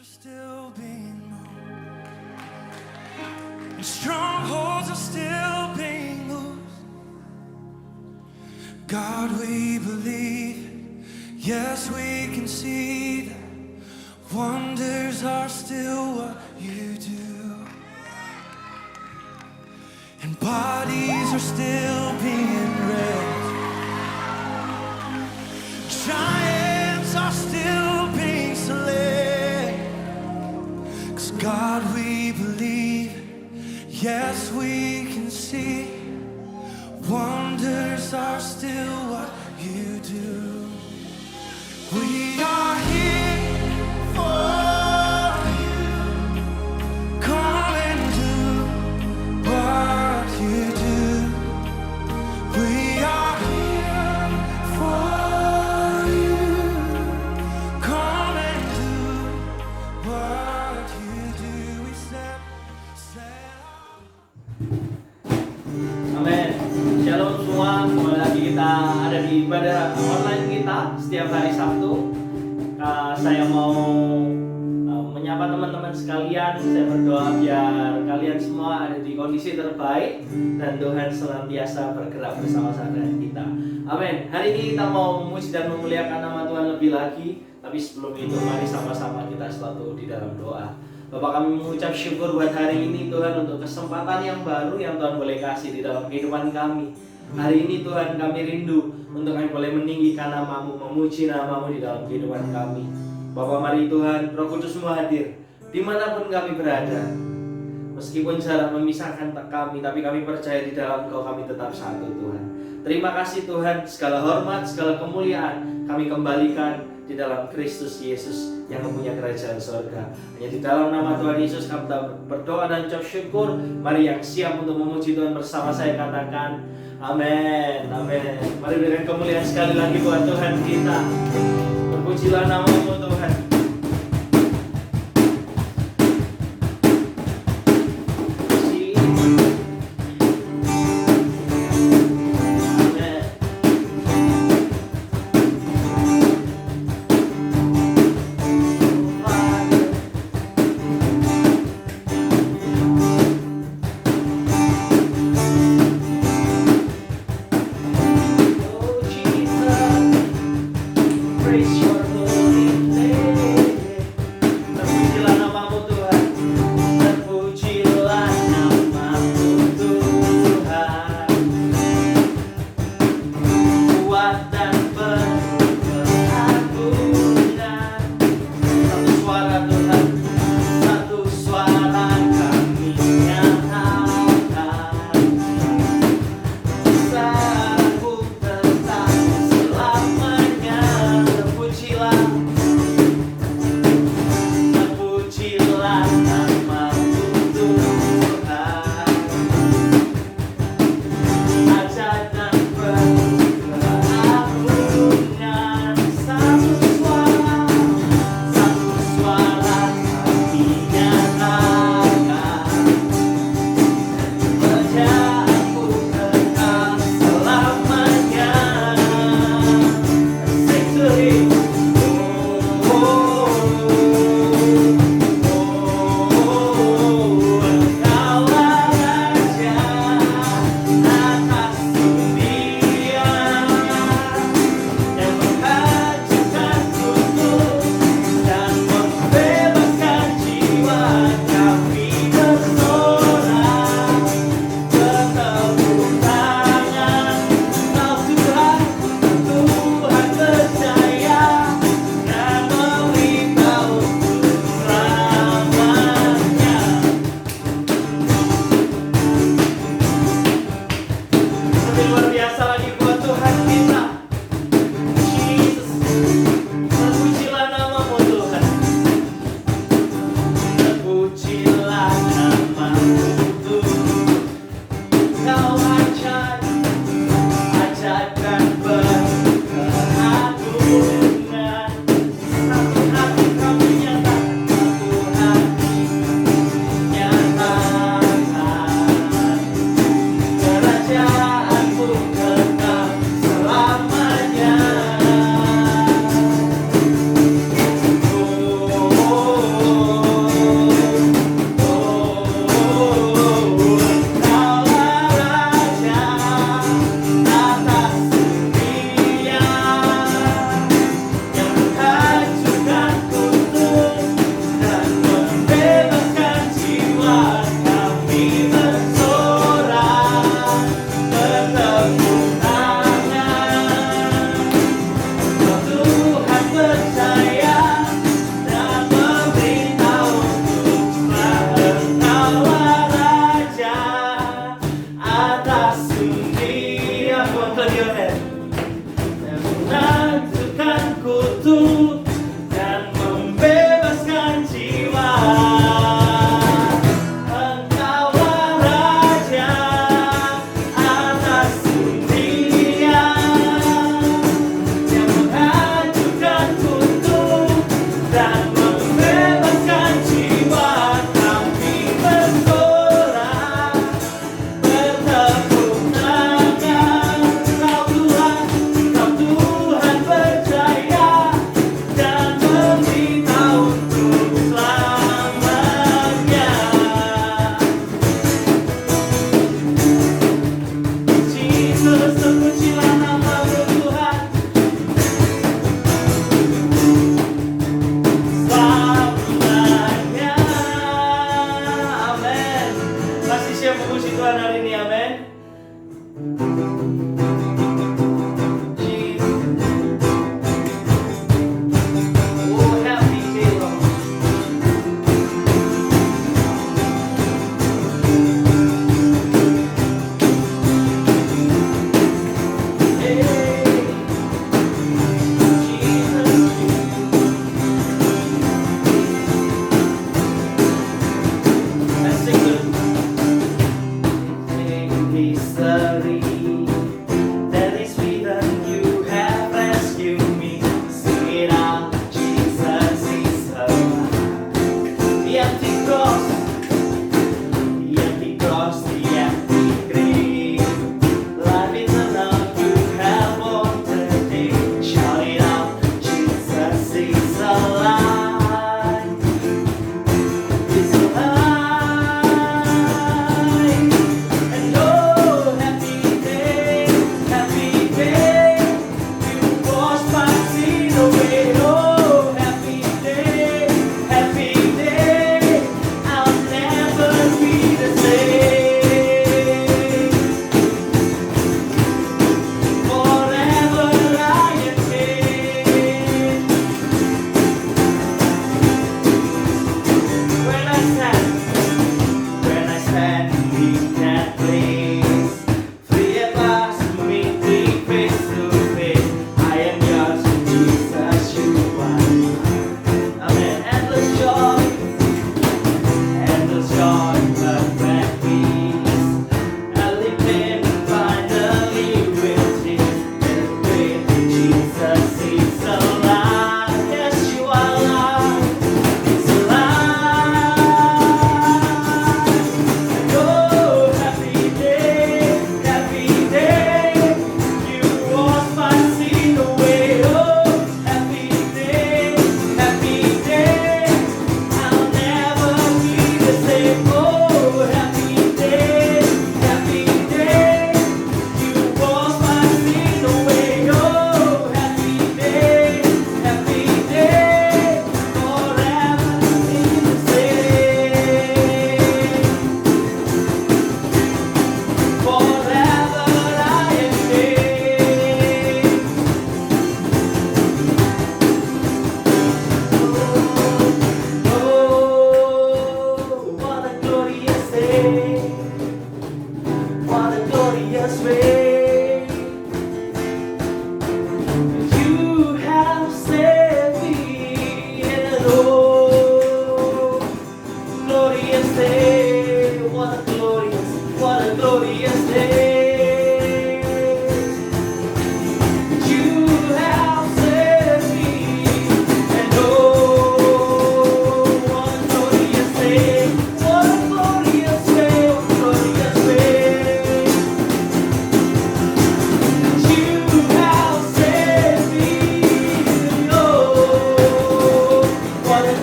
are still being moved, and strongholds are still being loosed. God, we believe, yes, we can see that wonders are still what you do, and bodies are still being raised. Giants are still being slain. 'Cause God, we believe, yes, we can see wonders are still what you do. We are here for you. Come and do what you do. We are here for you. Come and do what you do. We set out. Amin. Shalom semua. Kembali lagi kita ada di ibadah online kita setiap hari Sabtu. Saya mau menyapa teman-teman sekalian. Saya berdoa biar kalian semua ada di kondisi terbaik dan Tuhan senantiasa bergerak bersama-sama dengan kita. Amin. Hari ini kita mau memuji dan memuliakan nama Tuhan lebih lagi. Tapi sebelum itu mari sama-sama kita satu di dalam doa. Bapak, kami mengucap syukur buat hari ini Tuhan untuk kesempatan yang baru yang Tuhan boleh kasih di dalam kehidupan kami. Hari ini Tuhan kami rindu untuk kami boleh meninggikan nama-Mu, memuji nama-Mu di dalam kehidupan kami. Bapak, mari Tuhan, Roh Kudus-Mu hadir dimanapun kami berada. Meskipun jarak memisahkan kami, tapi kami percaya di dalam Engkau kami tetap satu Tuhan. Terima kasih Tuhan, segala hormat, segala kemuliaan kami kembalikan di dalam Kristus Yesus yang mempunyai kerajaan surga. Hanya di dalam nama Tuhan Yesus kami berdoa dan ucap syukur. Mari yang siap untuk memuji Tuhan bersama saya katakan amin, amin. Mari berikan kemuliaan sekali lagi buat Tuhan kita. Berpujilah nama-Mu Tuhan. Praise your holy name.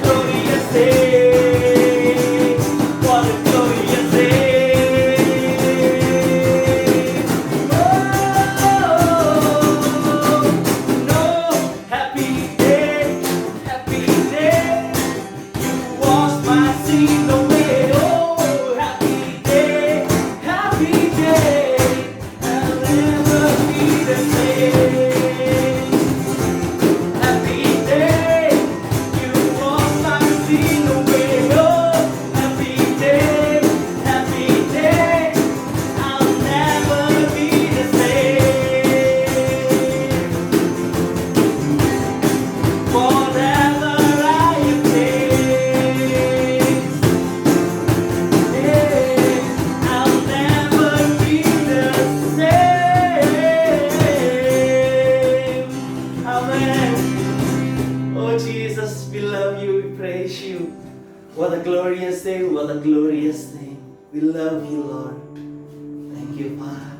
glorious day. What a glorious day. Oh, no, happy day, happy day. You washed my sin away. Oh, happy day, happy day. I'll never be the same. Happy day, you wash my sin away. Oh, happy day, I'll never be the same. Forever I have changed. I'll never be the same. Amen. Oh Jesus, we love you, we praise you. What a glorious day, what a glorious day. We love you, Lord. Thank you, Father.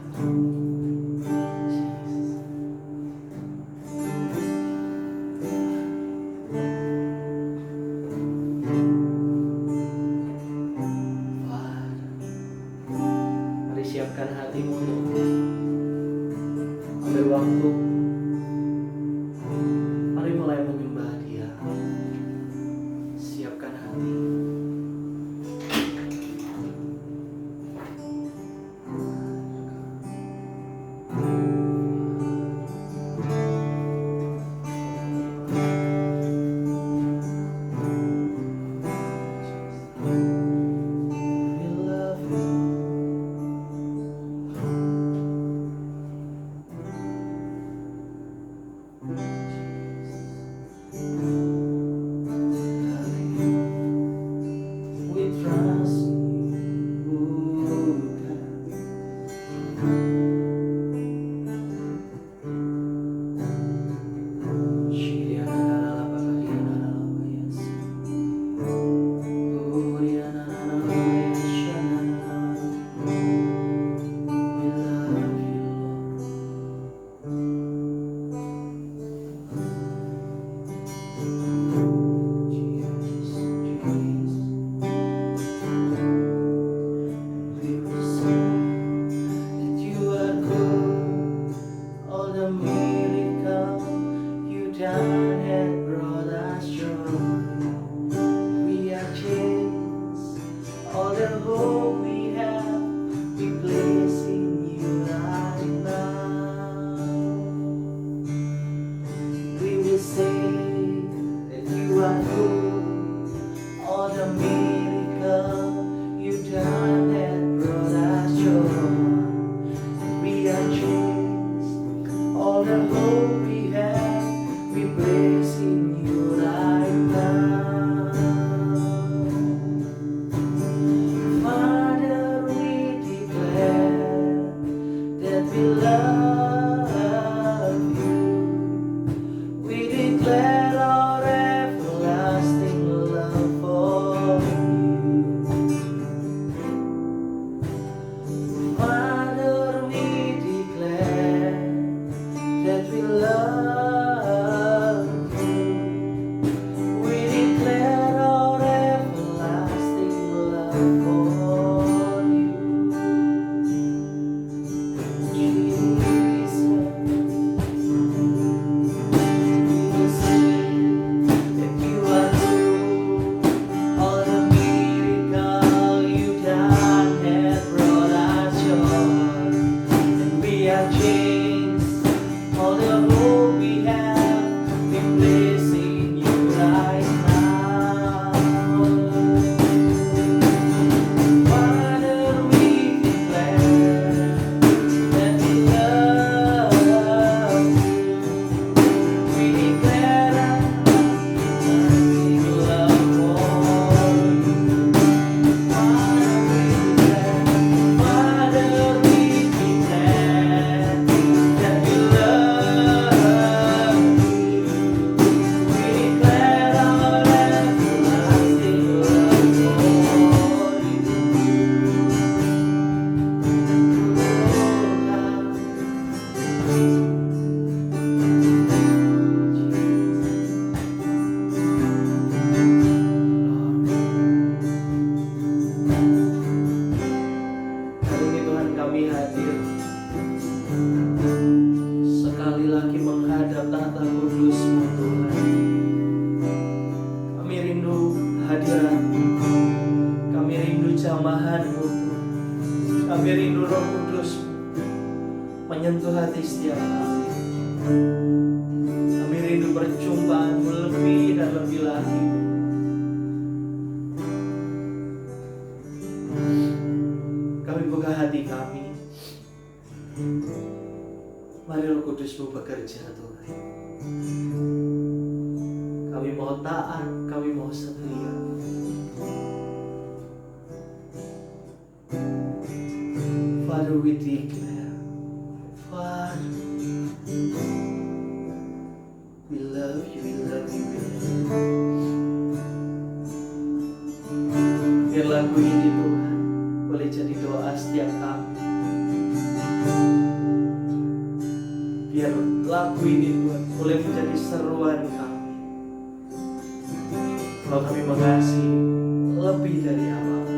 Jesus. Father, mari siapkan hatimu untuk ambil waktu. Mari mulai menyembah Dia. Siapkan hati. rindu hadirat-Mu. Kami rindu jamahan-Mu. Kami rindu Roh Kudus menyentuh hati setiap kami. Kami rindu perjumpaan-Mu lebih dan lebih lagi. Kami buka hati kami. Mari Roh Kudus-Mu bekerja Tuhan. Kami mau taat, kami mau setia. Father, we declare, Father, we love you, we love you, we love you. Biar lagu ini Tuhan boleh jadi doa setiap kami. Biar lagu ini Tuhan boleh menjadi seruan kami. Kalau kami mengasihi lebih dari apa-apa,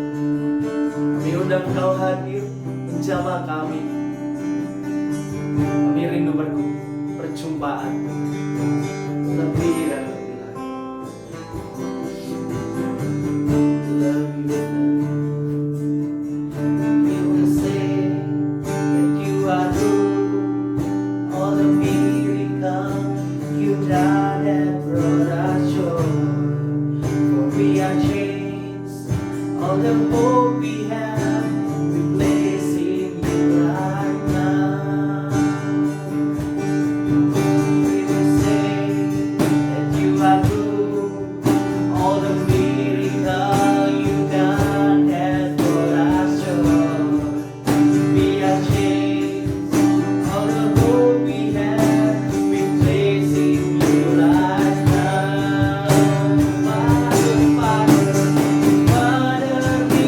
kami undang Kau hadir menjamah kami. Kami rindu perjumpaan lebih dan lebih lagi. Love you. You will say that you are true. All the miracles you done have brought us joy. For we are changed. All the hope we have, we place in you right now. We will say that you are true. All the miracles you done have brought us joy. We are changed. All the hope we have, we place in you right now. Father, Father, Father, we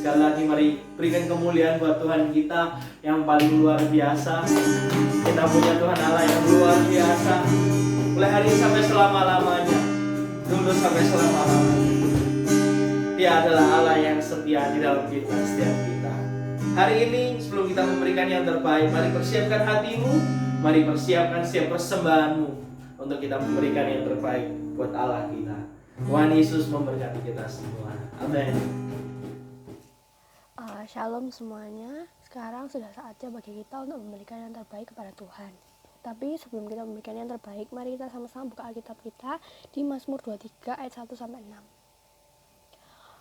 sekali lagi mari berikan kemuliaan buat Tuhan kita yang paling luar biasa. Kita punya Tuhan Allah yang luar biasa. Mulai hari ini sampai selama-lamanya. Dulu sampai selama-lamanya. Dia adalah Allah yang setia di dalam kehidupan setiap kita. Hari ini sebelum kita memberikan yang terbaik, mari persiapkan hatimu, mari persiapkan setiap persembahanmu untuk kita memberikan yang terbaik buat Allah kita. Tuhan Yesus memberkati kita semua. Amin. Shalom semuanya. Sekarang sudah saatnya bagi kita untuk memberikan yang terbaik kepada Tuhan. Tapi sebelum kita memberikan yang terbaik, mari kita sama-sama buka Alkitab kita di Mazmur 23 ayat 1 sampai 6.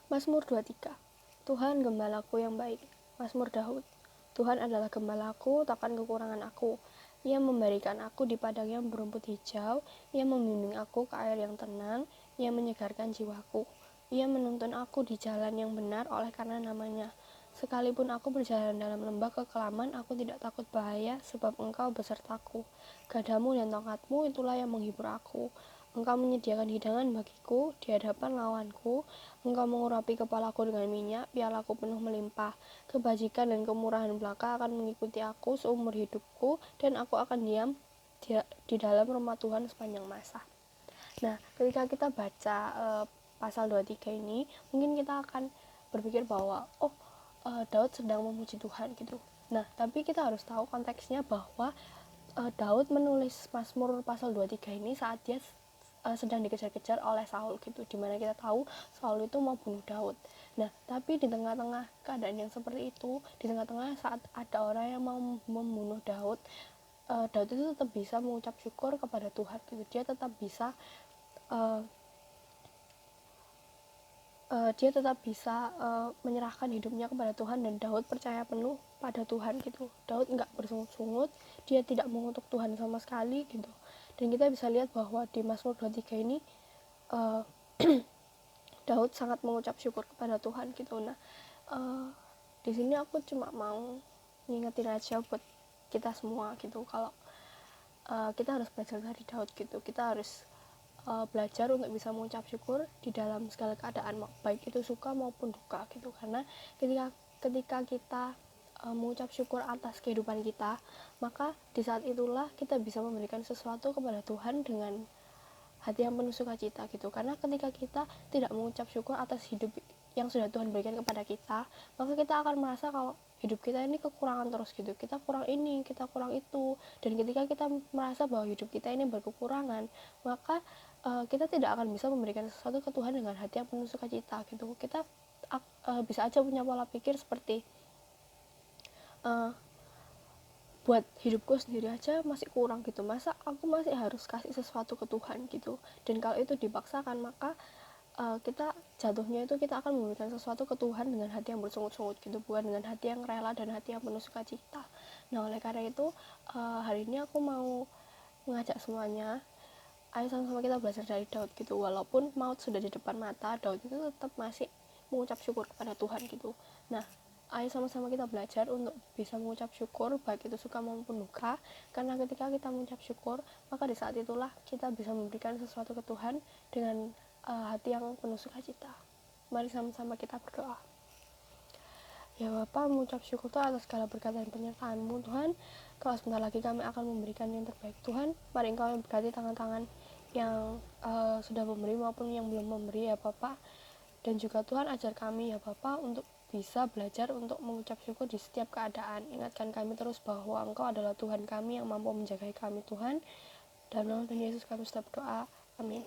Mazmur 23. Tuhan gembalaku yang baik. Mazmur Daud. Tuhan adalah gembalaku, takkan kekurangan aku. Ia memberikan aku di padang yang berumput hijau. Ia membimbing aku ke air yang tenang. Ia menyegarkan jiwaku. Ia menuntun aku di jalan yang benar oleh karena namanya. Sekalipun aku berjalan dalam lembah kekelaman, aku tidak takut bahaya, sebab Engkau besertaku. Gadamu dan tongkatmu itulah yang menghibur aku. Engkau menyediakan hidangan bagiku di hadapan lawanku. Engkau mengurapi kepalaku dengan minyak, pialaku penuh melimpah. Kebajikan dan kemurahan belaka akan mengikuti aku seumur hidupku, dan aku akan diam di dalam rumah Tuhan sepanjang masa. Nah, ketika kita baca pasal 23 ini, mungkin kita akan berpikir bahwa Daud sedang memuji Tuhan gitu. Nah, tapi kita harus tahu konteksnya bahwa Daud menulis Mazmur pasal 23 ini saat dia sedang dikejar-kejar oleh Saul gitu, dimana kita tahu Saul itu mau bunuh Daud. Nah, tapi di tengah-tengah keadaan yang seperti itu, di tengah-tengah saat ada orang yang mau membunuh Daud, Daud itu tetap bisa mengucap syukur kepada Tuhan gitu. Dia tetap bisa menyerahkan hidupnya kepada Tuhan, dan Daud percaya penuh pada Tuhan gitu. Daud nggak bersungut-sungut, dia tidak mengutuk Tuhan sama sekali gitu. Dan kita bisa lihat bahwa di Mazmur 23 ini Daud sangat mengucap syukur kepada Tuhan gitu. Nah, di sini aku cuma mau ngingetin aja buat kita semua gitu, kalau kita harus belajar dari Daud gitu. Kita harus belajar untuk bisa mengucap syukur di dalam segala keadaan, baik itu suka maupun duka gitu. Karena ketika kita mengucap syukur atas kehidupan kita, maka di saat itulah kita bisa memberikan sesuatu kepada Tuhan dengan hati yang penuh sukacita gitu. Karena ketika kita tidak mengucap syukur atas hidup yang sudah Tuhan berikan kepada kita, maka kita akan merasa kalau hidup kita ini kekurangan terus gitu. Kita kurang ini, kita kurang itu. Dan ketika kita merasa bahwa hidup kita ini berkekurangan, maka kita tidak akan bisa memberikan sesuatu ke Tuhan dengan hati yang penuh sukacita gitu. Kita bisa aja punya pola pikir seperti buat hidupku sendiri aja masih kurang gitu, masa aku masih harus kasih sesuatu ke Tuhan gitu. Dan kalau itu dipaksakan, maka kita jatuhnya itu kita akan memberikan sesuatu ke Tuhan dengan hati yang bersungut-sungut gitu, bukan dengan hati yang rela dan hati yang penuh sukacita. Nah, oleh karena itu hari ini aku mau mengajak semuanya, ayo sama-sama kita belajar dari Daud gitu. Walaupun maut sudah di depan mata, Daud itu tetap masih mengucap syukur kepada Tuhan gitu. Nah, ayo sama-sama kita belajar untuk bisa mengucap syukur, baik itu suka maupun duka. Karena ketika kita mengucap syukur, maka di saat itulah kita bisa memberikan sesuatu ke Tuhan dengan hati yang penuh sukacita. Mari sama-sama kita berdoa. Ya Bapa, mengucap syukur Tuhan atas segala berkat dan penyertaan-Mu Tuhan. Kalau sebentar lagi kami akan memberikan yang terbaik Tuhan, mari Engkau yang berkati tangan-tangan yang sudah memberi maupun yang belum memberi ya Bapak. Dan juga Tuhan ajar kami ya Bapak untuk bisa belajar untuk mengucap syukur di setiap keadaan. Ingatkan kami terus bahwa Engkau adalah Tuhan kami yang mampu menjaga kami Tuhan. Dan dalam Tuhan Yesus kami sudah berdoa. Amin.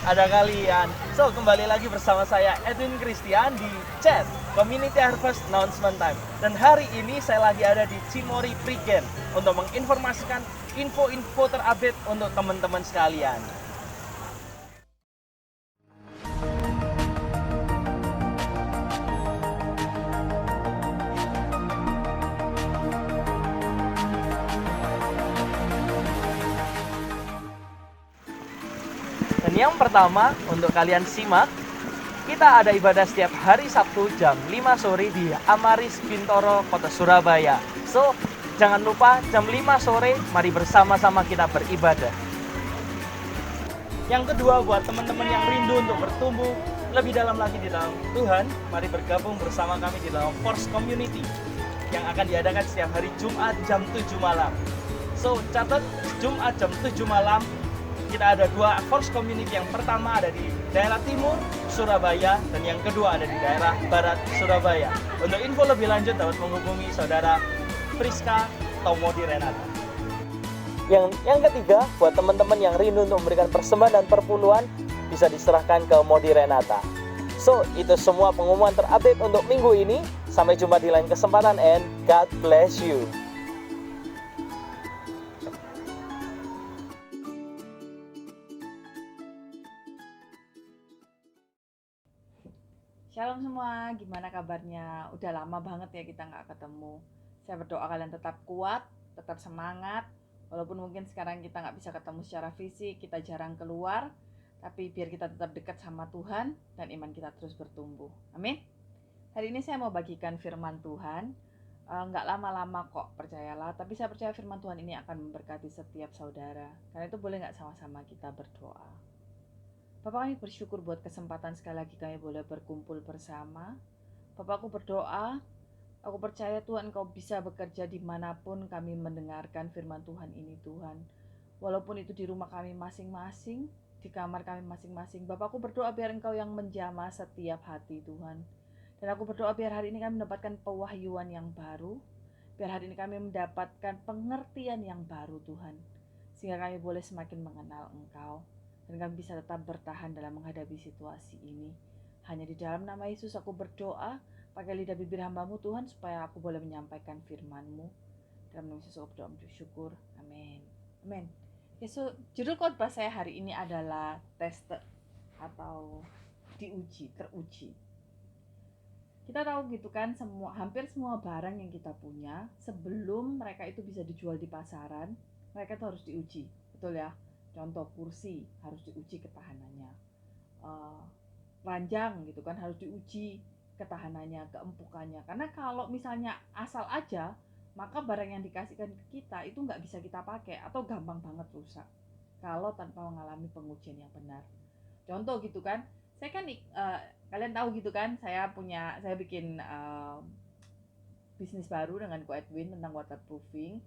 Ada kalian. So, kembali lagi bersama saya Edwin Christian di Chat Community Harvest Announcement Time. Dan hari ini saya lagi ada di Cimory Prigen untuk menginformasikan info-info terupdate untuk teman-teman sekalian. Dan yang pertama untuk kalian simak, kita ada ibadah setiap hari Sabtu jam 5 sore di Amaris Bintoro, Kota Surabaya. So, jangan lupa jam 5 sore, mari bersama-sama kita beribadah. Yang kedua, buat teman-teman yang rindu untuk bertumbuh lebih dalam lagi di dalam Tuhan, mari bergabung bersama kami di dalam Force Community yang akan diadakan setiap hari Jumat jam 7 malam. So, catat Jumat jam 7 malam, kita ada 2 Force Community. Yang pertama ada di daerah timur Surabaya dan yang kedua ada di daerah barat Surabaya. Untuk info lebih lanjut dapat menghubungi saudara Priska atau Modi Renata. Yang ketiga, buat teman-teman yang rindu untuk memberikan persembahan dan perpuluhan, bisa diserahkan ke Modi Renata. So, itu semua pengumuman terupdate untuk minggu ini. Sampai jumpa di lain kesempatan and God bless you. Shalom semua, gimana kabarnya? Udah lama banget ya kita nggak ketemu. Saya berdoa kalian tetap kuat, tetap semangat. Walaupun mungkin sekarang kita nggak bisa ketemu secara fisik, kita jarang keluar, tapi biar kita tetap dekat sama Tuhan dan iman kita terus bertumbuh. Amin. Hari ini saya mau bagikan firman Tuhan. Nggak lama-lama kok, percayalah. Tapi saya percaya firman Tuhan ini akan memberkati setiap saudara. Karena itu boleh nggak sama-sama kita berdoa. Bapak, kami bersyukur buat kesempatan sekali lagi kami boleh berkumpul bersama. Bapak, aku berdoa, aku percaya Tuhan Engkau bisa bekerja dimanapun kami mendengarkan firman Tuhan ini Tuhan. Walaupun itu di rumah kami masing-masing, di kamar kami masing-masing. Bapak, aku berdoa biar Engkau yang menjamah setiap hati Tuhan. Dan aku berdoa biar hari ini kami mendapatkan pewahyuan yang baru. Biar hari ini kami mendapatkan pengertian yang baru Tuhan. Sehingga kami boleh semakin mengenal Engkau. Dan kami bisa tetap bertahan dalam menghadapi situasi ini. Hanya di dalam nama Yesus aku berdoa, pakai lidah bibir hamba-Mu Tuhan, supaya aku boleh menyampaikan firman-Mu. Dalam nama Yesus aku berdoa bersyukur. Amin. Amin. So, judul khotbah saya hari ini adalah tested atau diuji, teruji. Kita tahu gitu kan, hampir semua barang yang kita punya, sebelum mereka itu bisa dijual di pasaran, mereka itu harus diuji. Betul ya? Contoh kursi harus diuji ketahanannya, ranjang gitu kan harus diuji ketahanannya, keempukannya. Karena kalau misalnya asal aja, maka barang yang dikasihkan ke kita itu nggak bisa kita pakai atau gampang banget rusak kalau tanpa mengalami pengujian yang benar. Contoh gitu kan, saya kan kalian tahu gitu kan, saya bikin bisnis baru dengan Ko Edwin tentang waterproofing.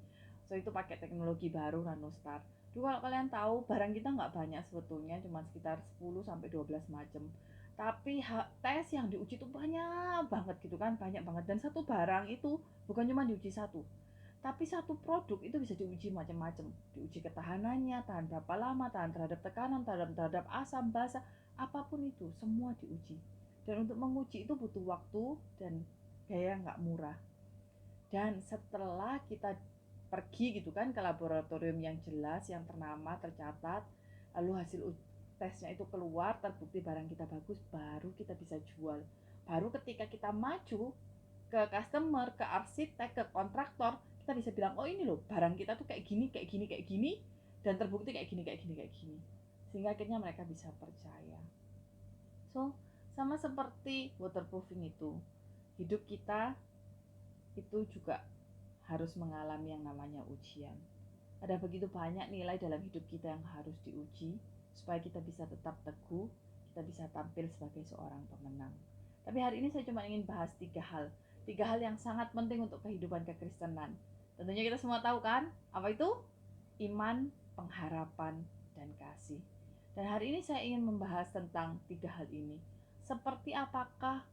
So itu pakai teknologi baru Nanostar. Dulu kalau kalian tahu, barang kita nggak banyak sebetulnya, cuma sekitar 10-12 macam. Tapi tes yang diuji itu banyak banget gitu kan, banyak banget. Dan satu barang itu bukan cuma diuji satu, tapi satu produk itu bisa diuji macam-macam. Diuji ketahanannya, tahan berapa lama, tahan terhadap tekanan, terhadap asam, basa, apapun itu, semua diuji. Dan untuk menguji itu butuh waktu dan biaya nggak murah. Dan setelah kita pergi gitu kan ke laboratorium yang jelas, yang ternama, tercatat, lalu hasil tesnya itu keluar, terbukti barang kita bagus, baru kita bisa jual. Baru ketika kita maju ke customer, ke arsitek, ke kontraktor, kita bisa bilang, oh ini loh barang kita tuh kayak gini, kayak gini, kayak gini, dan terbukti kayak gini, kayak gini, kayak gini. Sehingga akhirnya mereka bisa percaya. So, sama seperti waterproofing itu, hidup kita itu juga harus mengalami yang namanya ujian. Ada begitu banyak nilai dalam hidup kita yang harus diuji, supaya kita bisa tetap teguh, kita bisa tampil sebagai seorang pemenang. Tapi hari ini saya cuma ingin bahas 3 hal. 3 hal yang sangat penting untuk kehidupan kekristenan. Tentunya kita semua tahu kan, apa itu? Iman, pengharapan, dan kasih. Dan hari ini saya ingin membahas tentang 3 hal ini. Seperti apakah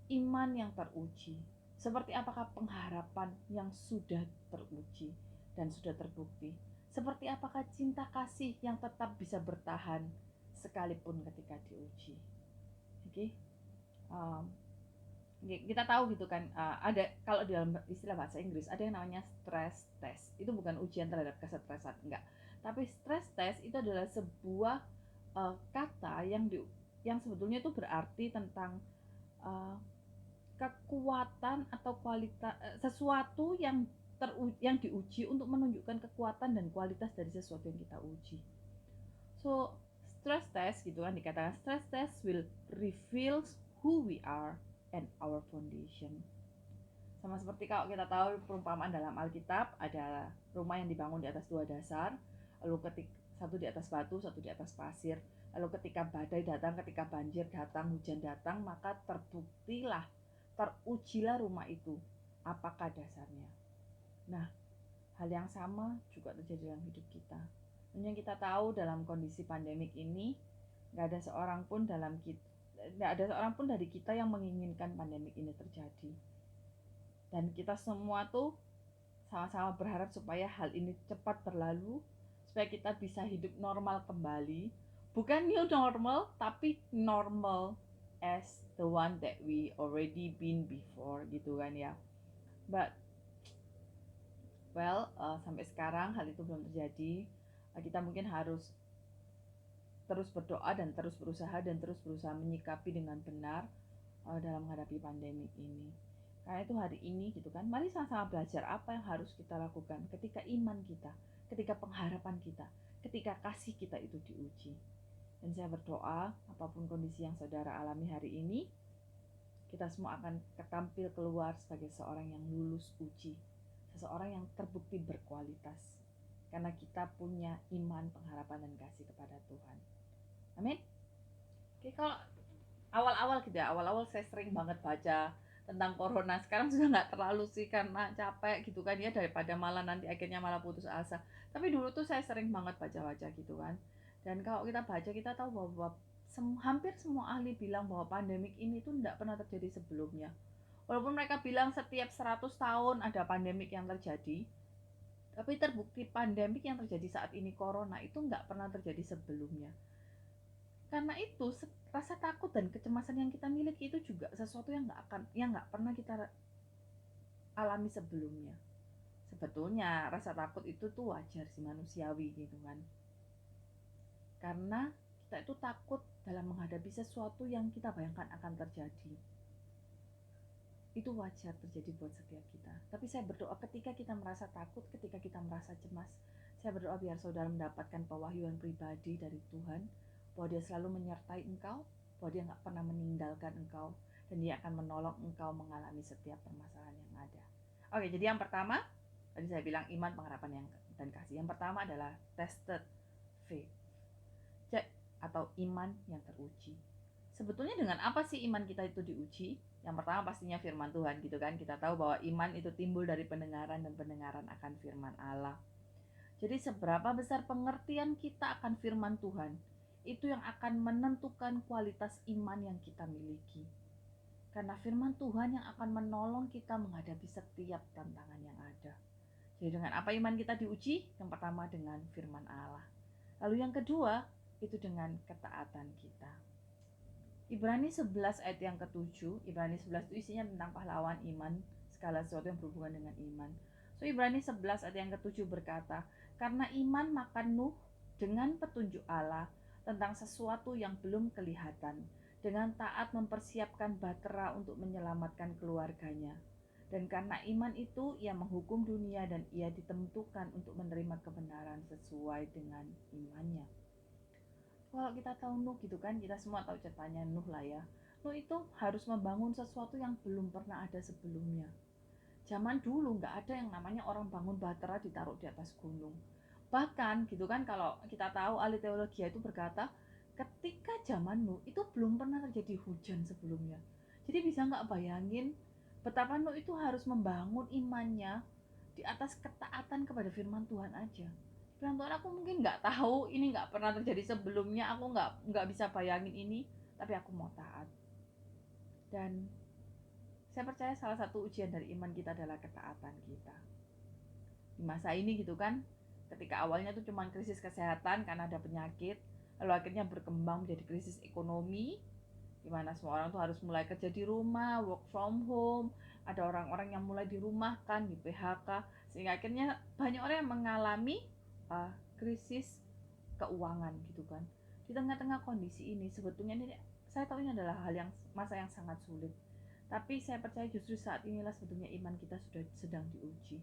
iman yang teruji? Seperti apakah pengharapan yang sudah teruji dan sudah terbukti? Seperti apakah cinta kasih yang tetap bisa bertahan sekalipun ketika diuji? Oke, kita tahu gitu kan, ada kalau di dalam istilah bahasa Inggris ada yang namanya stress test. Itu bukan ujian terhadap kesetresan, enggak. Tapi stress test itu adalah sebuah kata yang sebetulnya itu berarti tentang kekuatan atau kualitas sesuatu yang diuji untuk menunjukkan kekuatan dan kualitas dari sesuatu yang kita uji. So, stress test gitu kan, dikatakan stress test will reveal who we are and our foundation. Sama seperti kalau kita tahu perumpamaan dalam Alkitab, ada rumah yang dibangun di atas 2 dasar, lalu satu di atas batu, satu di atas pasir. Lalu ketika badai datang, ketika banjir datang, hujan datang, maka terujilah rumah itu, apakah dasarnya. Nah, hal yang sama juga terjadi dalam hidup kita. Dan yang kita tahu dalam kondisi pandemik ini, nggak ada seorang pun dari kita yang menginginkan pandemik ini terjadi. Dan kita semua tuh sama-sama berharap supaya hal ini cepat berlalu, supaya kita bisa hidup normal kembali. Bukan new normal, tapi normal as the one that we already been before gitu kan ya. But sampai sekarang hal itu belum terjadi. Kita mungkin harus terus berdoa dan terus berusaha menyikapi dengan benar dalam menghadapi pandemi ini. Karena itu hari ini gitu kan, mari sama-sama belajar apa yang harus kita lakukan ketika iman kita, ketika pengharapan kita, ketika kasih kita itu diuji. Dan saya berdoa, apapun kondisi yang saudara alami hari ini, kita semua akan tampil keluar sebagai seorang yang lulus uji, seseorang yang terbukti berkualitas, karena kita punya iman, pengharapan, dan kasih kepada Tuhan. Amin. Oke, kalau awal-awal saya sering banget baca tentang corona. Sekarang sudah nggak terlalu sih, karena capek gitu kan ya, daripada malah nanti akhirnya malah putus asa. Tapi dulu tuh saya sering banget baca-baca gitu kan. Dan kalau kita baca, kita tahu bahwa hampir semua ahli bilang bahwa pandemik ini tuh tidak pernah terjadi sebelumnya. Walaupun mereka bilang setiap 100 tahun ada pandemik yang terjadi, tapi terbukti pandemik yang terjadi saat ini, corona, itu nggak pernah terjadi sebelumnya. Karena itu rasa takut dan kecemasan yang kita miliki itu juga sesuatu yang nggak pernah kita alami sebelumnya. Sebetulnya rasa takut itu tuh wajar sih, manusiawi gitu kan. Karena kita itu takut dalam menghadapi sesuatu yang kita bayangkan akan terjadi. Itu wajar terjadi buat setiap kita. Tapi saya berdoa ketika kita merasa takut, ketika kita merasa cemas, saya berdoa biar saudara mendapatkan pewahyuan pribadi dari Tuhan, bahwa Dia selalu menyertai engkau, bahwa Dia nggak pernah meninggalkan engkau, dan Dia akan menolong engkau mengalami setiap permasalahan yang ada. Oke, jadi yang pertama, tadi saya bilang iman, pengharapan, dan kasih. Yang pertama adalah tested faith, atau iman yang teruji. Sebetulnya dengan apa sih iman kita itu diuji? Yang pertama pastinya firman Tuhan gitu kan. Kita tahu bahwa iman itu timbul dari pendengaran, dan pendengaran akan firman Allah. Jadi seberapa besar pengertian kita akan firman Tuhan, itu yang akan menentukan kualitas iman yang kita miliki. Karena firman Tuhan yang akan menolong kita menghadapi setiap tantangan yang ada. Jadi dengan apa iman kita diuji? Yang pertama dengan firman Allah. Lalu yang kedua, itu dengan ketaatan kita. Ibrani 11 ayat yang ke-7. Ibrani 11 itu isinya tentang pahlawan iman, segala sesuatu yang berhubungan dengan iman. So Ibrani 11 ayat yang ke-7 berkata, karena iman maka Nuh dengan petunjuk Allah tentang sesuatu yang belum kelihatan, dengan taat mempersiapkan bahtera untuk menyelamatkan keluarganya. Dan karena iman itu ia menghukum dunia, dan ia ditentukan untuk menerima kebenaran sesuai dengan imannya. Kalau kita tahu Nuh gitu kan, kita semua tahu ceritanya Nuh lah ya. Nuh itu harus membangun sesuatu yang belum pernah ada sebelumnya. Zaman dulu nggak ada yang namanya orang bangun bahtera ditaruh di atas gunung. Bahkan gitu kan, kalau kita tahu ahli teologi itu berkata, ketika zaman Nuh itu belum pernah terjadi hujan sebelumnya. Jadi bisa nggak bayangin betapa Nuh itu harus membangun imannya di atas ketaatan kepada firman Tuhan aja. Firman Tuhan, aku mungkin nggak tahu, ini nggak pernah terjadi sebelumnya, aku nggak bisa bayangin ini, tapi aku mau taat. Dan saya percaya salah satu ujian dari iman kita adalah ketaatan kita. Di masa ini gitu kan, ketika awalnya tuh cuma krisis kesehatan karena ada penyakit, lalu akhirnya berkembang menjadi krisis ekonomi, di mana semua orang tuh harus mulai kerja di rumah, work from home, ada orang-orang yang mulai dirumahkan, di PHK, sehingga akhirnya banyak orang yang mengalami krisis keuangan gitu kan. Di tengah-tengah kondisi ini, sebetulnya ini saya tahu ini adalah masa yang sangat sulit. Tapi saya percaya justru saat inilah sebetulnya iman kita sudah sedang diuji.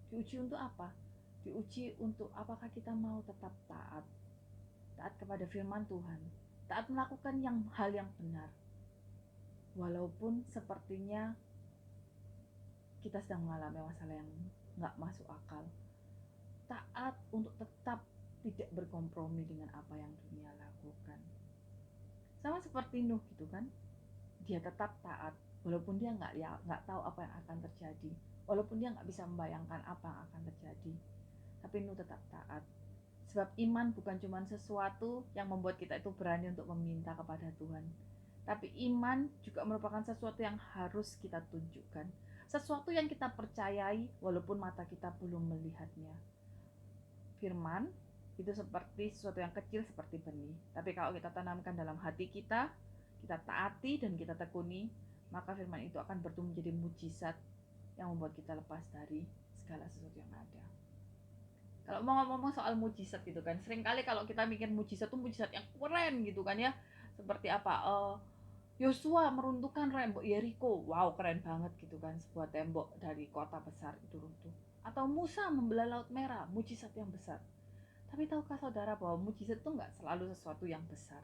Diuji untuk apa? Diuji untuk apakah kita mau tetap taat kepada kepada firman Tuhan, taat melakukan hal yang benar, walaupun sepertinya kita sedang mengalami masalah yang nggak masuk akal. Taat untuk tetap tidak berkompromi dengan apa yang dunia lakukan. Sama seperti Nuh gitu kan, dia tetap taat walaupun dia nggak tahu apa yang akan terjadi, walaupun dia nggak bisa membayangkan apa yang akan terjadi, tapi Nuh tetap taat. Sebab iman bukan cuma sesuatu yang membuat kita itu berani untuk meminta kepada Tuhan, tapi iman juga merupakan sesuatu yang harus kita tunjukkan, sesuatu yang kita percayai walaupun mata kita belum melihatnya. Firman itu seperti sesuatu yang kecil seperti benih, tapi kalau kita tanamkan dalam hati kita, kita taati dan kita tekuni, maka firman itu akan bertumbuh menjadi mujizat yang membuat kita lepas dari segala sesuatu yang ada. Kalau mau ngomong soal mujizat gitu kan, seringkali kalau kita mikir mujizat itu mujizat yang keren gitu kan ya, seperti apa, Yosua meruntuhkan tembok Yeriko, wow keren banget gitu kan, sebuah tembok dari kota besar itu runtuh. Atau Musa membelah laut merah, mujizat yang besar. Tapi tahukah saudara bahwa mujizat itu nggak selalu sesuatu yang besar.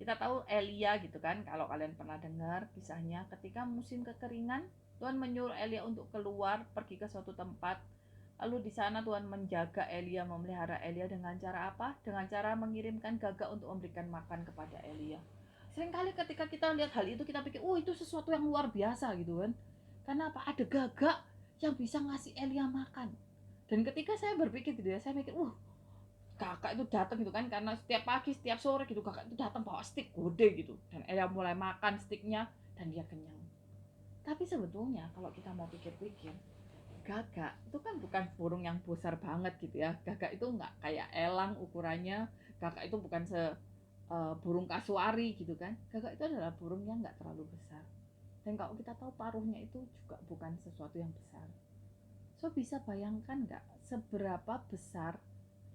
Kita tahu Elia gitu kan, kalau kalian pernah dengar kisahnya, ketika musim kekeringan, Tuhan menyuruh Elia untuk keluar pergi ke suatu tempat. Lalu di sana Tuhan menjaga Elia, memelihara Elia dengan cara apa? Dengan cara mengirimkan gagak untuk memberikan makan kepada Elia. Seringkali ketika kita lihat hal itu kita pikir, itu sesuatu yang luar biasa gitu kan. Karena apa? Ada gagak yang bisa ngasih Elia makan. Dan ketika saya berpikir gitu ya, saya mikir, kakak itu datang gitu kan, karena setiap pagi setiap sore gitu kakak itu datang bawa stik gede gitu, dan Elia mulai makan stiknya dan dia kenyang. Tapi sebetulnya kalau kita mau pikir-pikir, gagak itu kan bukan burung yang besar banget gitu ya. Gagak itu nggak kayak elang ukurannya, gagak itu bukan burung kasuari gitu kan. Gagak itu adalah burung yang nggak terlalu besar, dan kalau kita tahu paruhnya itu juga bukan sesuatu yang besar. So bisa bayangkan nggak seberapa besar.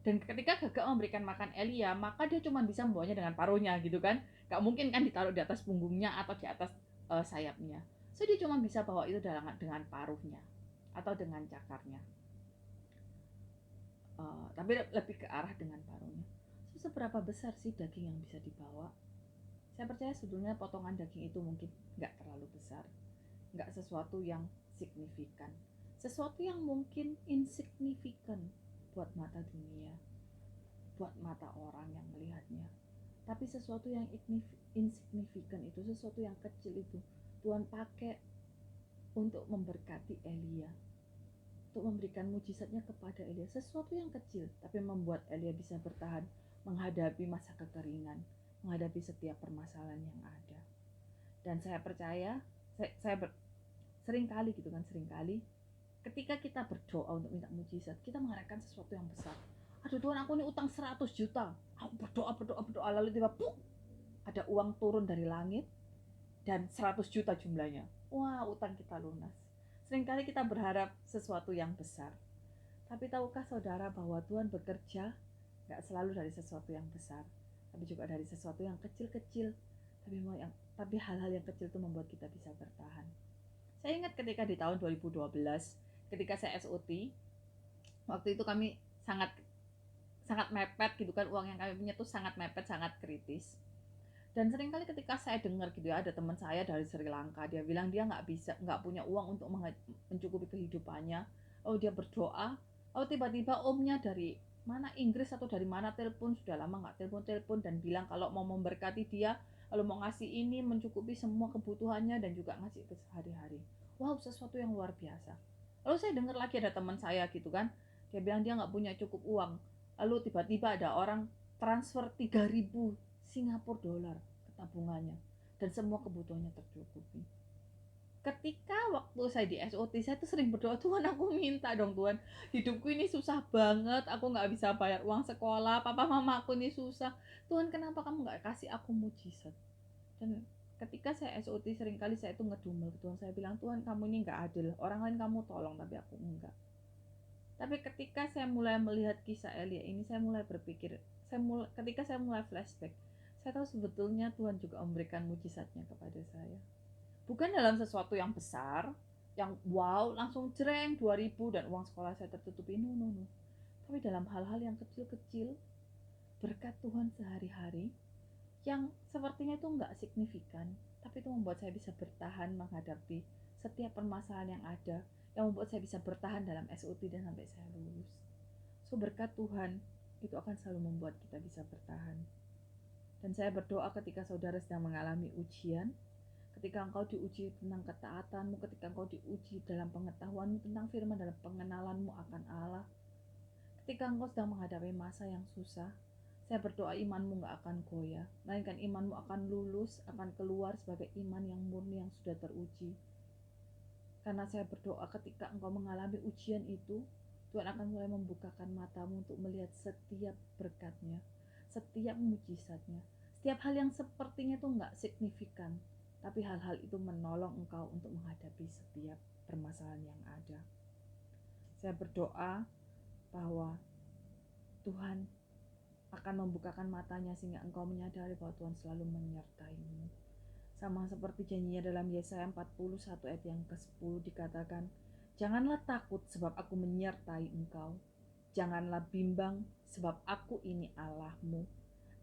Dan ketika gagak memberikan makan Elia, maka dia cuma bisa membawanya dengan paruhnya gitu kan. Gak mungkin kan ditaruh di atas punggungnya atau di atas sayapnya. So dia cuma bisa bawa itu dengan paruhnya atau dengan cakarnya. Tapi lebih ke arah dengan paruhnya. So seberapa besar sih daging yang bisa dibawa? Saya percaya sebetulnya potongan daging itu mungkin gak terlalu besar. Gak sesuatu yang signifikan. Sesuatu yang mungkin insignifikan buat mata dunia, buat mata orang yang melihatnya. Tapi sesuatu yang insignifikan itu, sesuatu yang kecil itu, Tuhan pakai untuk memberkati Elia, untuk memberikan mujizatnya kepada Elia. Sesuatu yang kecil, tapi membuat Elia bisa bertahan menghadapi masa kekeringan, menghadapi setiap permasalahan yang ada. Dan saya percaya, seringkali ketika kita berdoa untuk minta mujizat, kita mengharapkan sesuatu yang besar. Aduh Tuhan, aku ini utang 100 juta. Aku berdoa, lalu tiba-tiba ada uang turun dari langit dan 100 juta jumlahnya. Wah, utang kita lunas. Seringkali kita berharap sesuatu yang besar. Tapi tahukah saudara bahwa Tuhan bekerja gak selalu dari sesuatu yang besar, tapi juga dari sesuatu yang kecil-kecil. Tapi hal-hal yang kecil itu membuat kita bisa bertahan. Saya ingat ketika di tahun 2012, ketika saya SOT, waktu itu kami sangat mepet gitu kan, uang yang kami punya tuh sangat mepet, sangat kritis. Dan seringkali ketika saya dengar gitu ya, ada teman saya dari Sri Lanka, dia bilang dia nggak punya uang untuk mencukupi kehidupannya. Lalu dia berdoa, lalu tiba-tiba omnya dari mana, Inggris atau dari mana, telepon, sudah lama nggak telepon dan bilang kalau mau memberkati dia, lalu mau ngasih ini, mencukupi semua kebutuhannya dan juga ngasih ke sehari-hari. Wow, sesuatu yang luar biasa. Lalu saya dengar lagi ada teman saya gitu kan, dia bilang dia nggak punya cukup uang. Lalu tiba-tiba ada orang transfer 3.000 Singapura dolar ke tabungannya dan semua kebutuhannya tercukupi. Ketika waktu saya di SOT, saya tuh sering berdoa, Tuhan aku minta dong Tuhan, hidupku ini susah banget, aku nggak bisa bayar uang sekolah, papa mama aku ini susah, Tuhan kenapa kamu nggak kasih aku mujizat. Dan ketika saya SOT seringkali saya tuh ngedumel ke Tuhan, saya bilang Tuhan kamu ini nggak adil, orang lain kamu tolong tapi aku enggak. Tapi ketika saya mulai melihat kisah Elia ini, saya mulai berpikir, ketika saya mulai flashback, saya tahu sebetulnya Tuhan juga memberikan mujizatnya kepada saya. Bukan dalam sesuatu yang besar, yang wow langsung jreng 2.000 dan uang sekolah saya tertutupi, no. Tapi dalam hal-hal yang kecil-kecil, berkat Tuhan sehari-hari yang sepertinya itu nggak signifikan, tapi itu membuat saya bisa bertahan menghadapi setiap permasalahan yang ada, yang membuat saya bisa bertahan dalam SOT dan sampai saya lulus. So berkat Tuhan itu akan selalu membuat kita bisa bertahan. Dan saya berdoa ketika saudara sedang mengalami ujian, ketika engkau diuji tentang ketaatanmu, ketika engkau diuji dalam pengetahuanmu tentang firman, dalam pengenalanmu akan Allah, ketika engkau sedang menghadapi masa yang susah, saya berdoa imanmu gak akan goyah, melainkan imanmu akan lulus, akan keluar sebagai iman yang murni yang sudah teruji. Karena saya berdoa ketika engkau mengalami ujian itu, Tuhan akan mulai membukakan matamu untuk melihat setiap berkatnya, setiap mujizatnya, setiap hal yang sepertinya itu gak signifikan, tapi hal-hal itu menolong engkau untuk menghadapi setiap permasalahan yang ada. Saya berdoa bahwa Tuhan akan membukakan matanya sehingga engkau menyadari bahwa Tuhan selalu menyertaimu. Sama seperti janjinya dalam Yesaya 41 ayat yang ke-10 dikatakan, janganlah takut sebab aku menyertai engkau. Janganlah bimbang sebab aku ini Allahmu.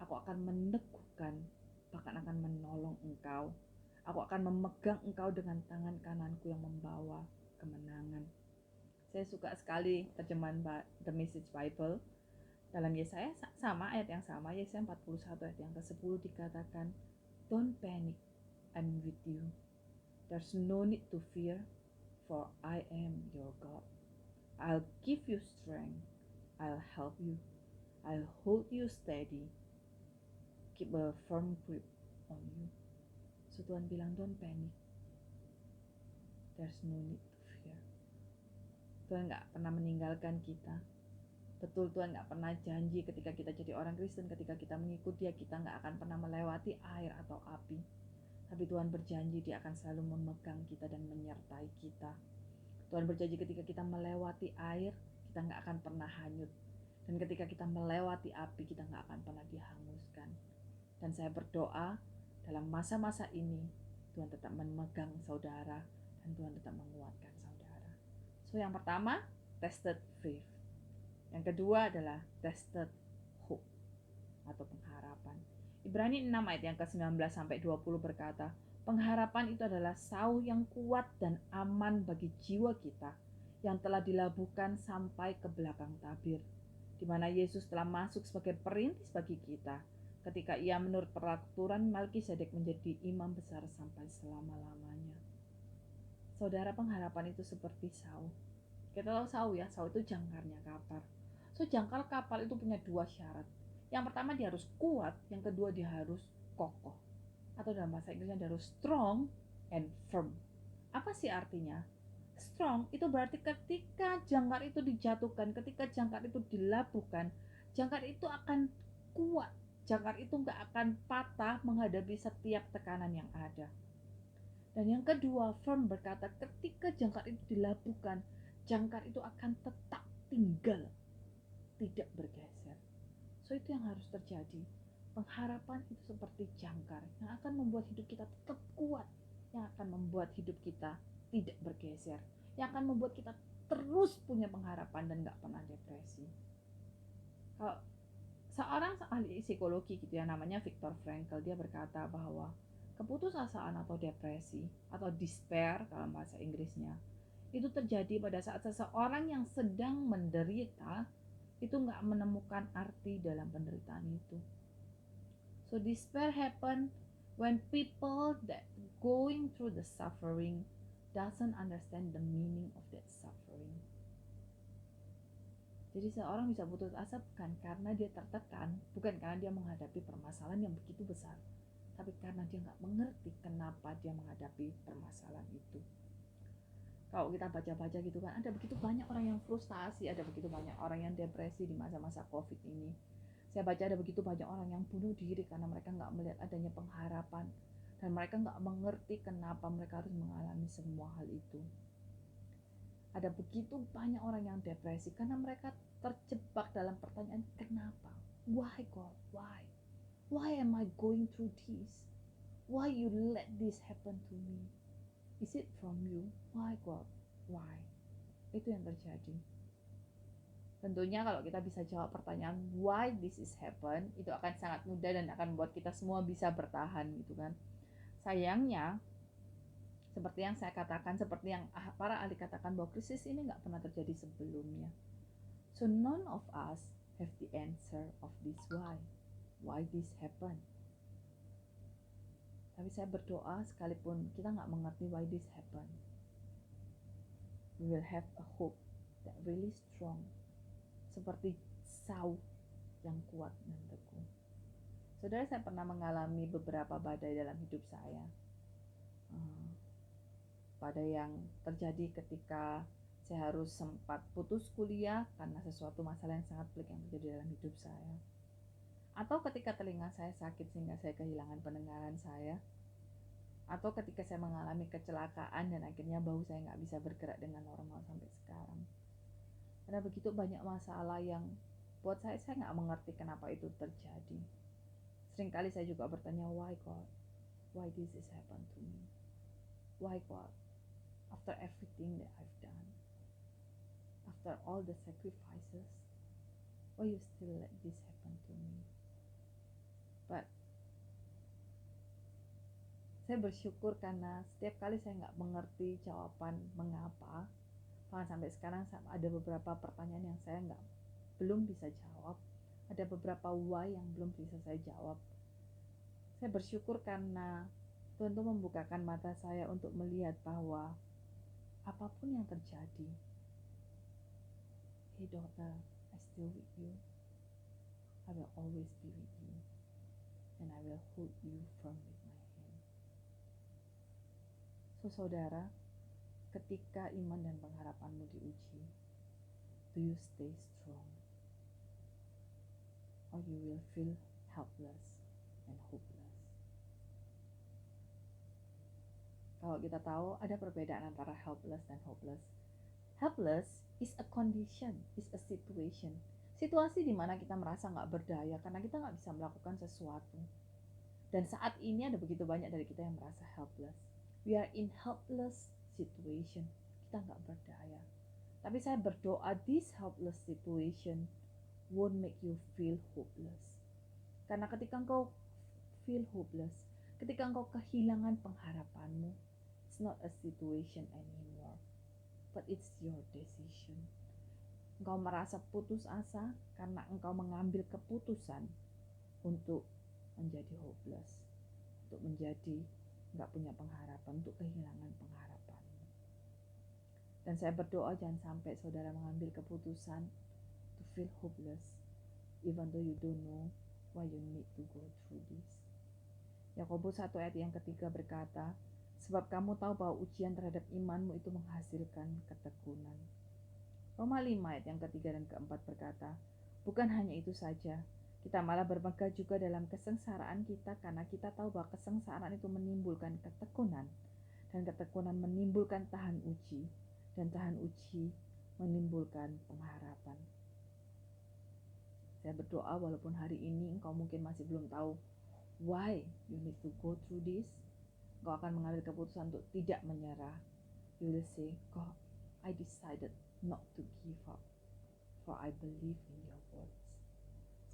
Aku akan meneguhkan, bahkan akan menolong engkau. Aku akan memegang engkau dengan tangan kananku yang membawa kemenangan. Saya suka sekali terjemahan The Message Bible. Dalam Yesaya sama ayat yang sama, Yesaya 41 ayat yang ke-10 dikatakan, don't panic, I'm with you. There's no need to fear, for I am your God. I'll give you strength, I'll help you, I'll hold you steady, keep a firm grip on you. So Tuhan bilang, don't panic, there's no need to fear. Tuhan gak pernah meninggalkan kita. Betul, Tuhan gak pernah janji ketika kita jadi orang Kristen, ketika kita mengikut Dia, kita gak akan pernah melewati air atau api. Tapi Tuhan berjanji Dia akan selalu memegang kita dan menyertai kita. Tuhan berjanji ketika kita melewati air, kita gak akan pernah hanyut. Dan ketika kita melewati api, kita gak akan pernah dihanguskan. Dan saya berdoa dalam masa-masa ini, Tuhan tetap memegang saudara dan Tuhan tetap menguatkan saudara. So yang pertama, tested faith. Yang kedua adalah tested hope atau pengharapan. Ibrani 6 ayat yang ke-19 sampai 20 berkata, pengharapan itu adalah sauh yang kuat dan aman bagi jiwa kita yang telah dilabuhkan sampai ke belakang tabir, di mana Yesus telah masuk sebagai perintis bagi kita ketika Ia menurut peraturan Melkisedek menjadi imam besar sampai selama-lamanya. Saudara, pengharapan itu seperti sauh. Kita tahu sauh ya, sauh itu jangkarnya kapal. So jangkar kapal itu punya dua syarat. Yang pertama dia harus kuat, yang kedua dia harus kokoh. Atau dalam bahasa Inggrisnya dia harus strong and firm. Apa sih artinya? Strong itu berarti ketika jangkar itu dijatuhkan, ketika jangkar itu dilabuhkan, jangkar itu akan kuat. Jangkar itu nggak akan patah menghadapi setiap tekanan yang ada. Dan yang kedua, firm berkata ketika jangkar itu dilabuhkan, jangkar itu akan tetap tinggal, tidak bergeser. So itu yang harus terjadi. Pengharapan itu seperti jangkar yang akan membuat hidup kita tetap kuat, yang akan membuat hidup kita tidak bergeser, yang akan membuat kita terus punya pengharapan dan gak pernah depresi. Kalau seorang ahli psikologi gitu ya, namanya Viktor Frankl, dia berkata bahwa keputusasaan atau depresi atau despair kalau bahasa Inggrisnya itu terjadi pada saat seseorang yang sedang menderita itu nggak menemukan arti dalam penderitaan itu. So despair happen when people that going through the suffering doesn't understand the meaning of that suffering. Jadi seorang bisa putus asa bukan karena dia tertekan, bukan karena dia menghadapi permasalahan yang begitu besar, tapi karena dia nggak mengerti kenapa dia menghadapi permasalahan itu. Kalau kita baca-baca gitu kan, ada begitu banyak orang yang frustasi, ada begitu banyak orang yang depresi di masa-masa COVID ini. Saya baca ada begitu banyak orang yang bunuh diri karena mereka nggak melihat adanya pengharapan dan mereka nggak mengerti kenapa mereka harus mengalami semua hal itu. Ada begitu banyak orang yang depresi karena mereka terjebak dalam pertanyaan kenapa? Why God? Why? Why am I going through this? Why you let this happen to me? Is it from you? Why God? Why? Itu yang terjadi. Tentunya kalau kita bisa jawab pertanyaan why this is happen, itu akan sangat mudah dan akan membuat kita semua bisa bertahan gitu kan. Sayangnya, seperti yang saya katakan, seperti yang para ahli katakan, bahwa krisis ini nggak pernah terjadi sebelumnya. So none of us have the answer of this why this happen. Tapi saya berdoa sekalipun kita nggak mengerti why this happen, we will have a hope that really strong, seperti saw yang kuat dan teguh. Saudara, saya pernah mengalami beberapa badai dalam hidup saya. Badai yang terjadi ketika saya harus sempat putus kuliah karena sesuatu masalah yang sangat pelik yang terjadi dalam hidup saya. Atau ketika telinga saya sakit sehingga saya kehilangan pendengaran saya. Atau ketika saya mengalami kecelakaan dan akhirnya bahu saya nggak bisa bergerak dengan normal sampai sekarang. Ada begitu banyak masalah yang buat saya nggak mengerti kenapa itu terjadi. Seringkali saya juga bertanya, why God? Why this is happen to me? Why God? After everything that I've done, after all the sacrifices, why you still let this happen to me? But saya bersyukur karena setiap kali saya nggak mengerti jawaban mengapa, bahkan sampai sekarang ada beberapa pertanyaan yang saya belum bisa jawab, ada beberapa why yang belum bisa saya jawab. Saya bersyukur karena Tuhan tuh membukakan mata saya untuk melihat bahwa apapun yang terjadi, hey daughter, I still with you. I will always be with you. And I will hold you firm with my hand. So saudara, ketika iman dan pengharapanmu diuji, do you stay strong? Or you will feel helpless and hopeless? Kalau kita tahu ada perbedaan antara helpless dan hopeless. Helpless is a condition, is a situation. Situasi di mana kita merasa nggak berdaya karena kita nggak bisa melakukan sesuatu. Dan saat ini ada begitu banyak dari kita yang merasa helpless. We are in helpless situation. Kita nggak berdaya. Tapi saya berdoa this helpless situation won't make you feel hopeless. Karena ketika engkau feel hopeless, ketika engkau kehilangan pengharapanmu, it's not a situation anymore, but it's your decision. Engkau merasa putus asa karena engkau mengambil keputusan untuk menjadi hopeless, untuk menjadi nggak punya pengharapan, untuk kehilangan pengharapanmu. Dan saya berdoa jangan sampai saudara mengambil keputusan to feel hopeless, even though you don't know why you need to go through this. Yakobus 1 ayat yang ketiga berkata, sebab kamu tahu bahwa ujian terhadap imanmu itu menghasilkan ketekunan. Roma 5 ayat yang ketiga dan keempat berkata, bukan hanya itu saja, kita malah bermegah juga dalam kesengsaraan kita karena kita tahu bahwa kesengsaraan itu menimbulkan ketekunan, dan ketekunan menimbulkan tahan uji, dan tahan uji menimbulkan pengharapan. Saya berdoa walaupun hari ini engkau mungkin masih belum tahu why you need to go through this, engkau akan mengambil keputusan untuk tidak menyerah. You will say, God, I decided not to give up, for I believe in your words.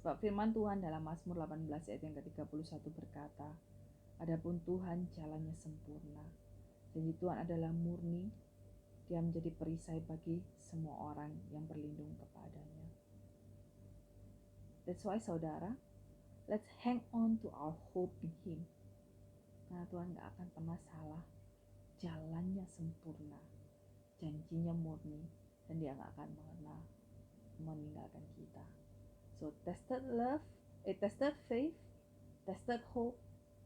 Sebab firman Tuhan dalam Mazmur 18 ayat yang ke-31 berkata, adapun Tuhan jalannya sempurna, janji Tuhan adalah murni, dia menjadi perisai bagi semua orang yang berlindung kepadanya. That's why saudara, let's hang on to our hope in Him. Karena Tuhan gak akan pernah salah, jalannya sempurna, janjinya murni, dan dia gak akan pernah meninggalkan kita. So tested love, tested faith, tested hope,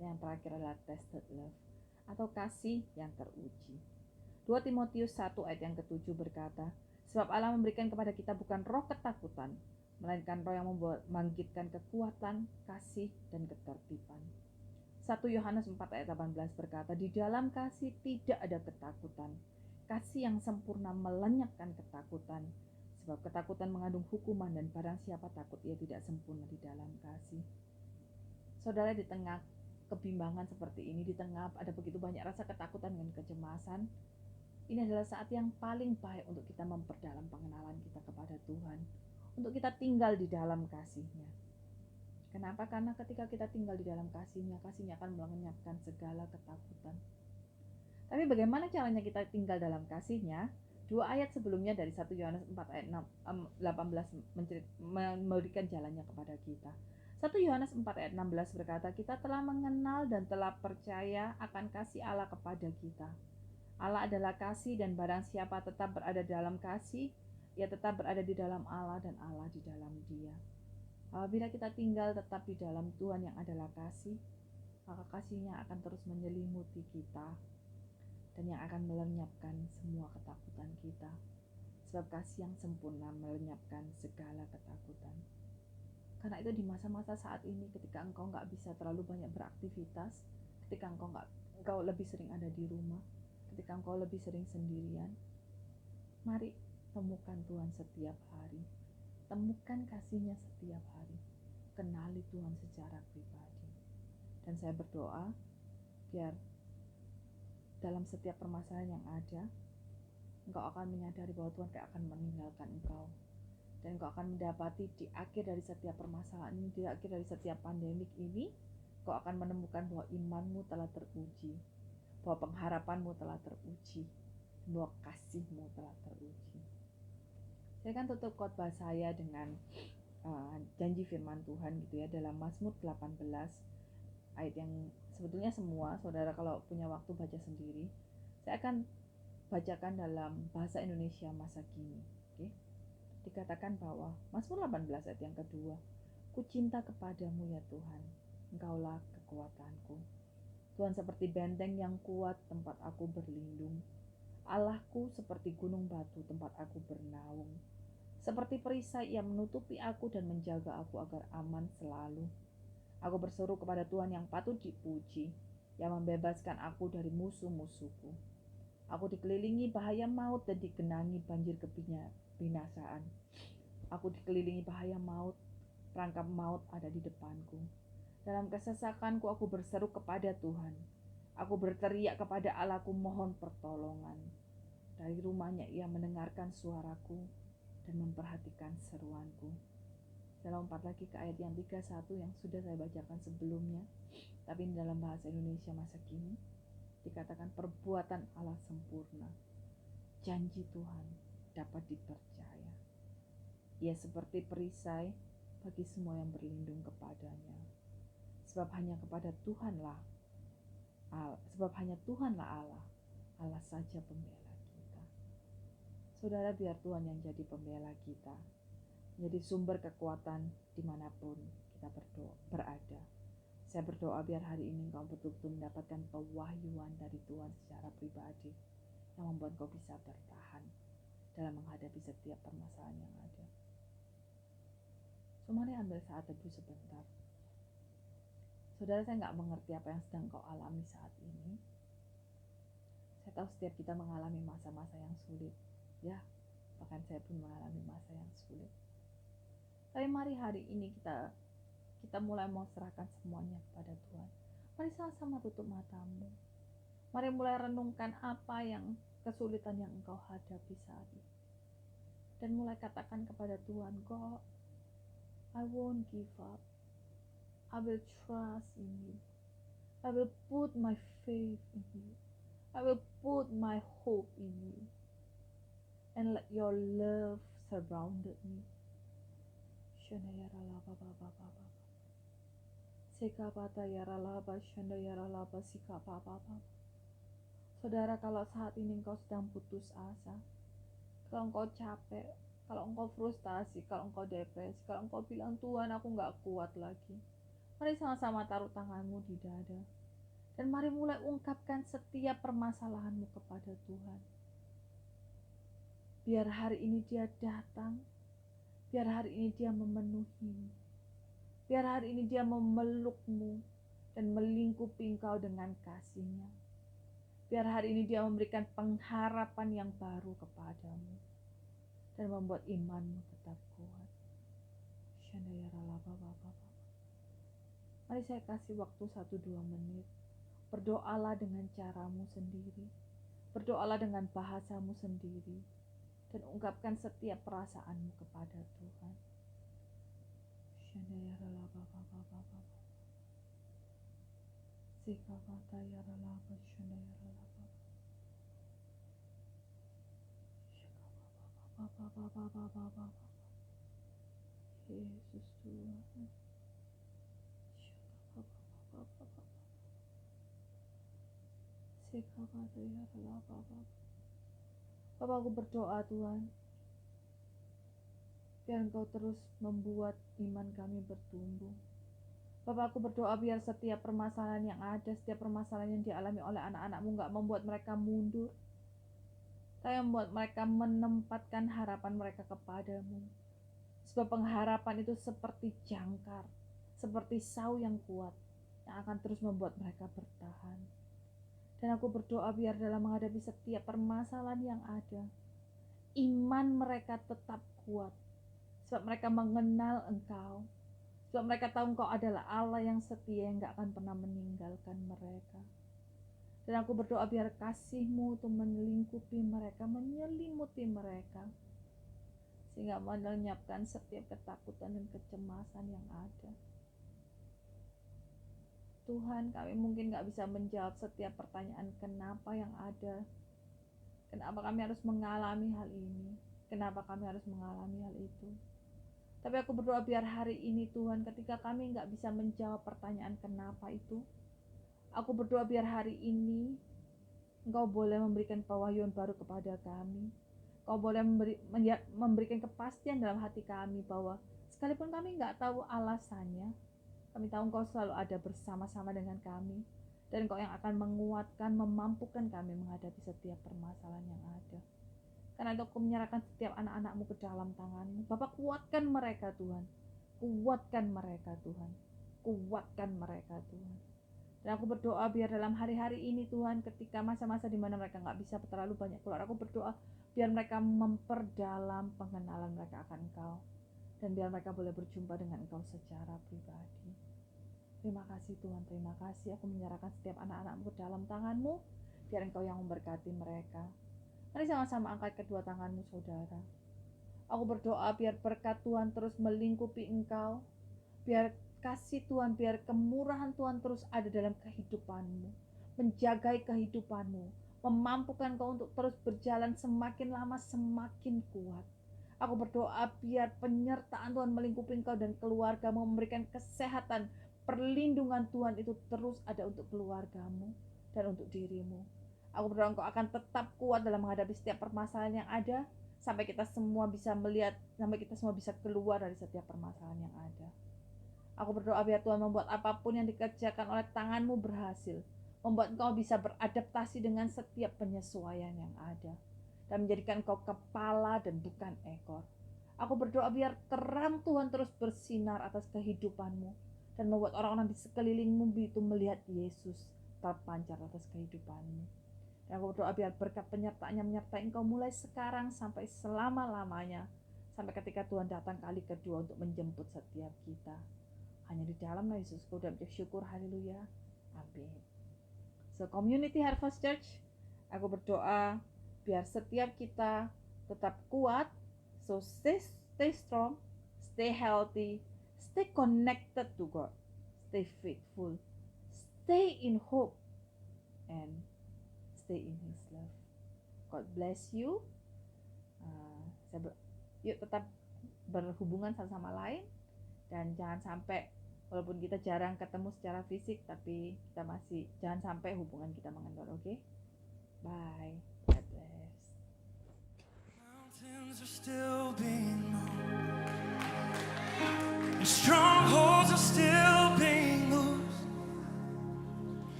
yang terakhir adalah tested love, atau kasih yang teruji. 2 Timotius 1 ayat yang ke-7 berkata, sebab Allah memberikan kepada kita bukan roh ketakutan, melainkan roh yang membangkitkan kekuatan, kasih, dan ketertiban. 1 Yohanes 4 ayat 18 berkata, di dalam kasih tidak ada ketakutan, kasih yang sempurna melenyapkan ketakutan, sebab ketakutan mengandung hukuman dan barang siapa takut ia tidak sempurna di dalam kasih. Saudara, di tengah kebimbangan seperti ini, di tengah ada begitu banyak rasa ketakutan dan kecemasan, Ini adalah saat yang paling baik untuk kita memperdalam pengenalan kita kepada Tuhan, untuk kita tinggal di dalam kasih-Nya. Kenapa? Karena ketika kita tinggal di dalam kasih-Nya, kasih-Nya akan melenyapkan segala ketakutan. Tapi bagaimana caranya kita tinggal dalam kasih-Nya? 2 ayat sebelumnya dari 1 Yohanes 4 ayat 18 memberikan jalannya kepada kita. 1 Yohanes 4 ayat 16 berkata, kita telah mengenal dan telah percaya akan kasih Allah kepada kita. Allah adalah kasih, dan barang siapa tetap berada dalam kasih, ia tetap berada di dalam Allah dan Allah di dalam dia. Apabila kita tinggal tetap di dalam Tuhan yang adalah kasih, maka kasih-Nya akan terus menyelimuti kita dan yang akan melenyapkan semua ketakutan kita. Sebab kasih yang sempurna melenyapkan segala ketakutan. Karena itu di masa-masa saat ini, ketika engkau gak bisa terlalu banyak beraktivitas, ketika engkau lebih sering ada di rumah, ketika engkau lebih sering sendirian, mari temukan Tuhan setiap hari. Temukan kasih-Nya setiap hari. Kenali Tuhan secara pribadi. Dan saya berdoa biar dalam setiap permasalahan yang ada, engkau akan menyadari bahwa Tuhan tidak akan meninggalkan engkau. Dan engkau akan mendapati di akhir dari setiap permasalahan ini, di akhir dari setiap pandemik ini, engkau akan menemukan bahwa imanmu telah teruji, bahwa pengharapanmu telah teruji, bahwa kasih-Mu telah teruji. Saya akan tutup khotbah saya dengan janji firman Tuhan gitu ya, dalam Mazmur 18 ayat yang sebetulnya semua saudara kalau punya waktu baca sendiri. Saya akan bacakan dalam bahasa Indonesia masa kini. Okay? Dikatakan bahwa Mazmur 18 ayat yang kedua, ku cinta kepadamu ya Tuhan, engkaulah kekuatanku. Tuhan seperti benteng yang kuat tempat aku berlindung. Allahku seperti gunung batu tempat aku bernaung. Seperti perisai ia menutupi aku dan menjaga aku agar aman selalu. Aku berseru kepada Tuhan yang patut dipuji, yang membebaskan aku dari musuh-musuhku. Aku dikelilingi bahaya maut dan digenangi banjir kebinasaan. Aku dikelilingi bahaya maut, perangkap maut ada di depanku. Dalam kesesakanku aku berseru kepada Tuhan. Aku berteriak kepada Allahku mohon pertolongan. Dari rumahnya ia mendengarkan suaraku dan memperhatikan seruanku. Saya lompat lagi ke ayat yang 31 yang sudah saya bacakan sebelumnya, tapi ini dalam bahasa Indonesia masa kini. Dikatakan perbuatan Allah sempurna, janji Tuhan dapat dipercaya. Ia seperti perisai bagi semua yang berlindung kepadanya. Sebab hanya Tuhanlah Allah, Allah saja pembela kita. Saudara, biar Tuhan yang jadi pembela kita, menjadi sumber kekuatan dimanapun kita berada. Saya berdoa biar hari ini engkau betul-betul mendapatkan pewahyuan dari Tuhan secara pribadi yang membuat kau bisa bertahan dalam menghadapi setiap permasalahan yang ada. So, mari ambil saat teduh sebentar. Saudara, saya nggak mengerti apa yang sedang kau alami saat ini. Saya tahu setiap kita mengalami masa-masa yang sulit, ya, bahkan saya pun mengalami masa yang sulit. Tapi mari hari ini kita mulai mau serahkan semuanya kepada Tuhan. Mari sama-sama tutup matamu. Mari mulai renungkan apa yang kesulitan yang engkau hadapi saat ini. Dan mulai katakan kepada Tuhan, God, I won't give up. I will trust in you. I will put my faith in you. I will put my hope in you. And let your love surrounded me. Saudara, kalau saat ini engkau sedang putus asa, kalau engkau capek, kalau engkau frustasi, kalau engkau depresi, kalau engkau bilang Tuhan aku gak kuat lagi, mari sama-sama taruh tanganmu di dada dan mari mulai ungkapkan setiap permasalahanmu kepada Tuhan. Biar hari ini Dia datang, biar hari ini Dia memenuhimu, biar hari ini Dia memelukmu dan melingkupi engkau dengan kasih-Nya. Biar hari ini Dia memberikan pengharapan yang baru kepadamu dan membuat imanmu tetap kuat. Mari saya kasih waktu 1-2 menit. Berdoalah dengan caramu sendiri. Berdoalah dengan bahasamu sendiri dan ungkapkan setiap perasaanmu kepada Tuhan. Yesus Tuhan. Bapak, aku berdoa Tuhan, biar Engkau terus membuat iman kami bertumbuh. Bapak, aku berdoa biar setiap permasalahan yang ada, setiap permasalahan yang dialami oleh anak-anak-Mu gak membuat mereka mundur, tapi membuat mereka menempatkan harapan mereka kepadamu. Sebab pengharapan itu seperti jangkar, seperti sau yang kuat, yang akan terus membuat mereka bertahan. Dan aku berdoa biar dalam menghadapi setiap permasalahan yang ada, iman mereka tetap kuat. Sebab mereka mengenal Engkau. Sebab mereka tahu Engkau adalah Allah yang setia, yang gak akan pernah meninggalkan mereka. Dan aku berdoa biar kasih-Mu itu melingkupi mereka, menyelimuti mereka, sehingga melenyapkan setiap ketakutan dan kecemasan yang ada. Tuhan, kami mungkin gak bisa menjawab setiap pertanyaan kenapa yang ada. Kenapa kami harus mengalami hal ini? Kenapa kami harus mengalami hal itu? Tapi aku berdoa biar hari ini Tuhan, ketika kami gak bisa menjawab pertanyaan kenapa itu, aku berdoa biar hari ini Engkau boleh memberikan pewahyuan baru kepada kami. Engkau boleh memberikan kepastian dalam hati kami bahwa sekalipun kami gak tahu alasannya, kami tahu Engkau selalu ada bersama-sama dengan kami, dan Engkau yang akan menguatkan, memampukan kami menghadapi setiap permasalahan yang ada. Karena itu aku menyerahkan setiap anak-anak-Mu ke dalam tangan-Mu. Bapak, kuatkan mereka Tuhan. Kuatkan mereka Tuhan. Kuatkan mereka Tuhan. Dan aku berdoa biar dalam hari-hari ini Tuhan, ketika masa-masa di mana mereka gak bisa terlalu banyak keluar, aku berdoa biar mereka memperdalam pengenalan mereka akan Engkau. Dan biar mereka boleh berjumpa dengan Engkau secara pribadi. Terima kasih Tuhan, terima kasih. Aku menyerahkan setiap anak-anak-Mu ke dalam tangan-Mu, biar Engkau yang memberkati mereka. Mari sama-sama angkat kedua tangan-Mu, saudara. Aku berdoa biar berkat Tuhan terus melingkupi Engkau, biar kasih Tuhan, biar kemurahan Tuhan terus ada dalam kehidupan-Mu, menjagai kehidupan-Mu, memampukan Engkau untuk terus berjalan semakin lama semakin kuat. Aku berdoa biar penyertaan Tuhan melingkupi Engkau dan keluarga-Mu, memberikan kesehatan, perlindungan Tuhan itu terus ada untuk keluarga-Mu dan untuk diri-Mu. Aku berdoa Engkau akan tetap kuat dalam menghadapi setiap permasalahan yang ada, sampai kita semua bisa melihat, sampai kita semua bisa keluar dari setiap permasalahan yang ada. Aku berdoa biar Tuhan membuat apapun yang dikerjakan oleh tangan-Mu berhasil, membuat Engkau bisa beradaptasi dengan setiap penyesuaian yang ada, dan menjadikan Engkau kepala dan bukan ekor. Aku berdoa biar terang Tuhan terus bersinar atas kehidupan-Mu, dan membuat orang-orang di sekeliling-Mu itu melihat Yesus terpancar atas kehidupan-Mu. Dan aku berdoa biar berkat penyertaannya menyertai Engkau mulai sekarang sampai selama-lamanya, sampai ketika Tuhan datang kali kedua untuk menjemput setiap kita. Hanya di dalam nama Yesus Kau dan bersyukur, haleluya, amin. So Community Harvest Church, aku berdoa biar setiap kita tetap kuat, so stay strong, stay healthy, stay connected to God, stay faithful, stay in hope, and stay in His love. God bless you. Yuk tetap berhubungan satu sama lain, dan jangan sampai, walaupun kita jarang ketemu secara fisik, tapi kita masih jangan sampai hubungan kita mengendor. Oke? Bye. God bless. Mountains are still being moved, and strongholds are still being moved.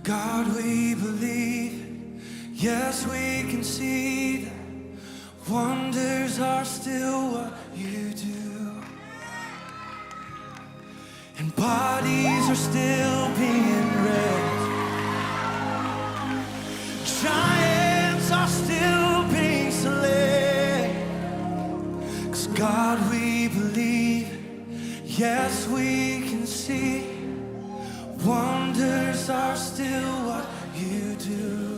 God, we believe. Yes, we can see that wonders are still what you do, and bodies are still being raised. Giants are still being slain. 'Cause God, we believe. Yes, we can see wonders are still what you do.